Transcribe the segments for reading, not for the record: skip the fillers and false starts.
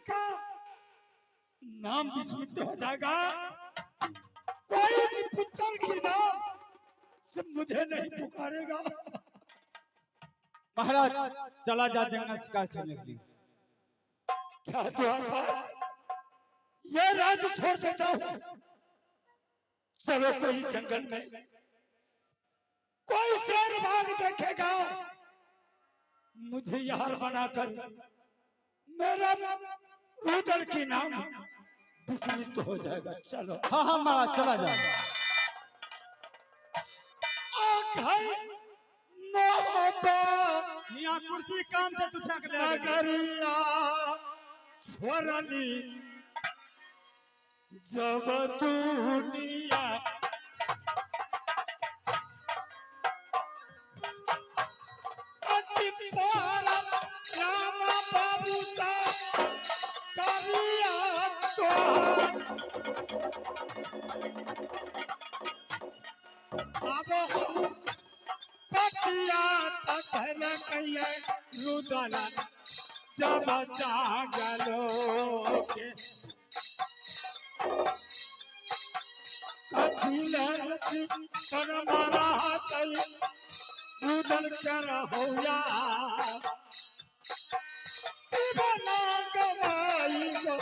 का नाम विस्मृत हो जाएगा। कोई भी पुत्र की नाम से मुझे नहीं पुकारेगा। महाराज चला जा जंगल शिकार खेलने के लिए। क्या द्वारपाल ये राज्य छोड़ देता हूँ। चलो कोई जंगल में कोई शेर बाघ देखेगा, मुझे यार बनाकर मेरा रुदल की नाम विस्मृत हो जाएगा। चलो। हाँ हाँ महाराज चला जा। यहाँ कुर्सी काम से तू फेंक ले। नगरिया छोरली जब दुनिया अति पारा राम बाबू सा करिया तो अब पतिया तखन कहिए रुदला जब जागलो के कथिले कर मारा तई रुदल कर होया बना गवाई गो।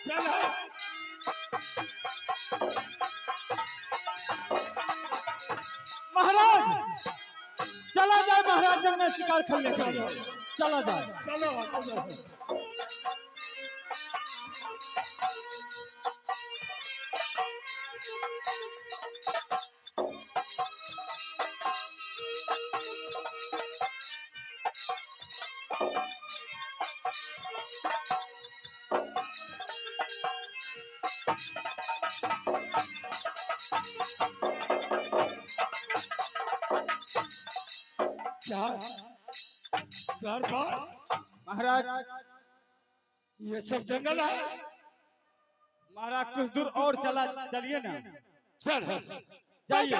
चलो महाराज चला जाए। महाराज जंगल शिकार खेलने चलो। चला जाए। चलो। क्या दरबार महाराज ये सब जंगल है। महाराज कुछ दूर और चलिए ना। चल जाइए।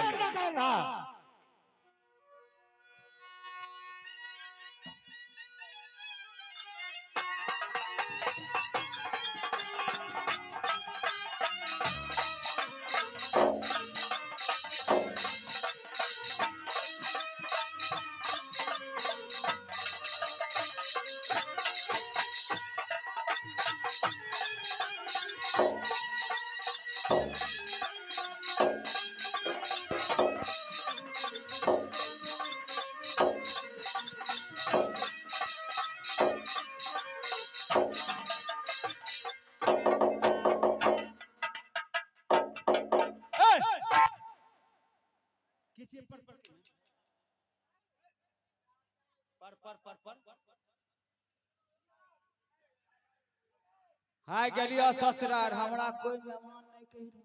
हाय गलिया ससुरार हमरा कोई मेहमान नहीं कह रहा।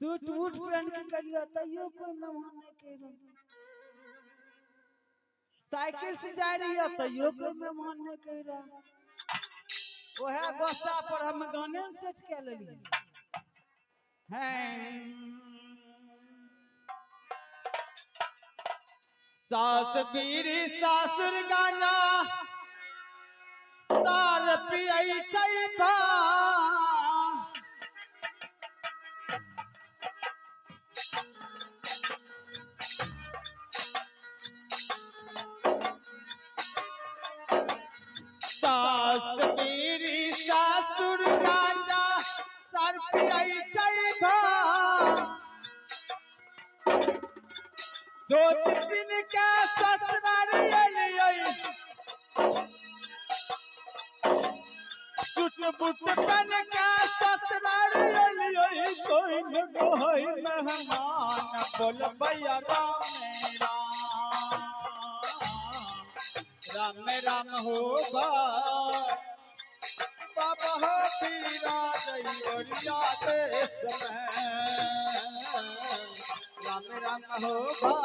सूट वूट पहन के गलिया तैयो कोई मेहमान नहीं कह रहा। साइकिल से जा रही है तैयो कोई मेहमान नहीं कह रहा। ओहे गोस्सा पर हम गाने सेट के लेली हैं। सास बीरी सासुर गाना सार पियई छै भा। सास बीरी सासुर गाना सार पियई छै भा। दो टिफिन के ससुराल एलियै सुट बुट बन के ससुराल एलियै। कोई न कोई मेहमान बोलबैया राम राम होगा बाबा हो पीरा दैया देश में। राम राम होगा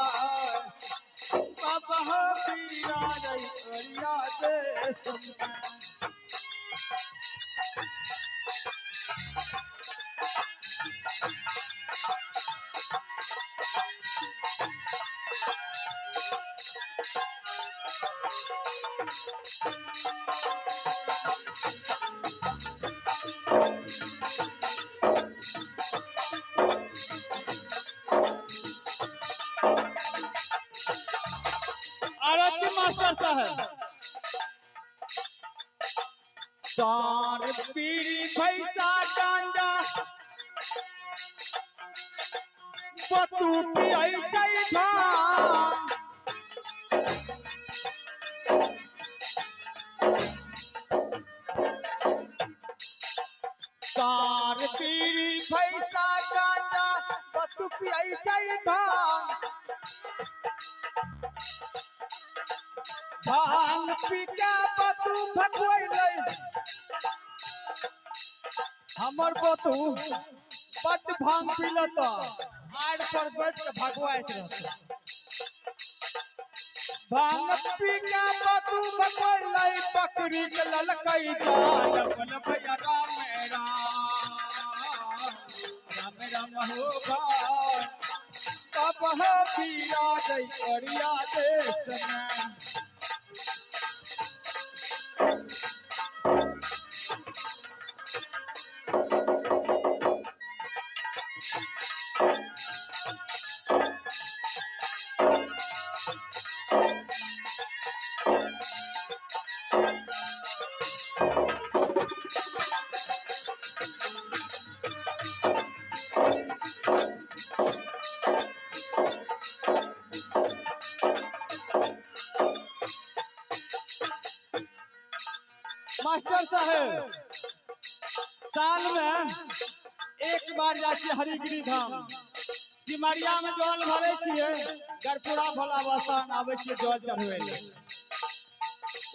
बाबा हो पीरा दैया देश में। मास्टर साहब सार बीड़ी भैंसा गांजा बतू पियाई जाई भांग सार बीड़ी भैंसा गांजा बतू पियाई जाई भांग भांग पी के बतू भगवई रही हमर बतू बट भांग पीलता आड़ पर बैठ के भगवाइत रहता भांग पी के बतू भगवई रही बकरी के ललकई जान बन भैया राम राम राम हो भाई तब है पीरा गई करिया देश में मास्टर साहब साल में एक बार जाइए हरिगिरी धाम सिमरिया में जल भरे छिए गरपुरा भोला बसान आवे छिए जल चढ़वे ले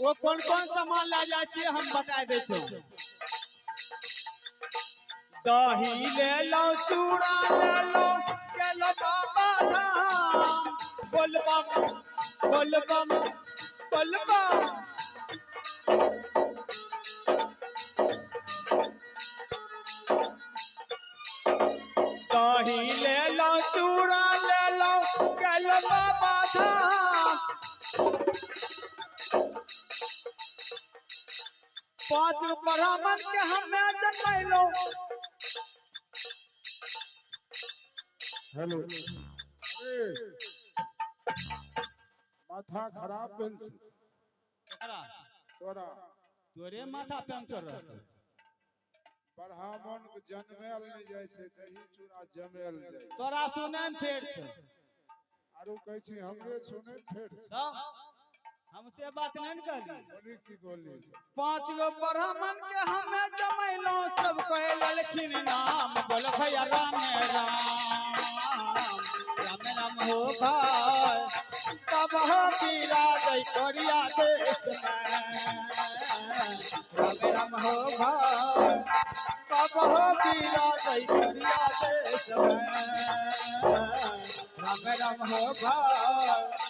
वो कौन कौन सामान ला जाए छिए हम बता दे छो दही ले लो चूड़ा ले लो के लो बाबा धाम बोलबम बोलबम बोलबम दही ले लो चूड़ा ले लो गल बाबा धाम 5 ब्राह्मण के हमें जन्मैलो हेलो माथा खराब भेल छै तोरा तोरे माथा पंचर रहतो ब्राह्मण के जन्मेल नहीं जाय छै दही चूड़ा जमेल जाय छै तोरा सुनै में फेर छै आरो कहै छी हमरे सुनै फेर हमसे बात नहीं न कहली बोली की बोली 5 गो ब्राह्मण के हमें जमैलो सब कहे ललखिन नाम बोल भैया राम राम राम राम हो भाई तब हो पीरा गई कोरिया देश में राम राम हो भाई तब हो पीरा गई कोरिया देश में राम राम हो भाई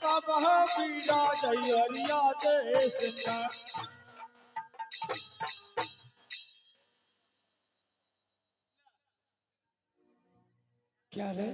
तब हो पीरा गई कोरिया देश में क्या रे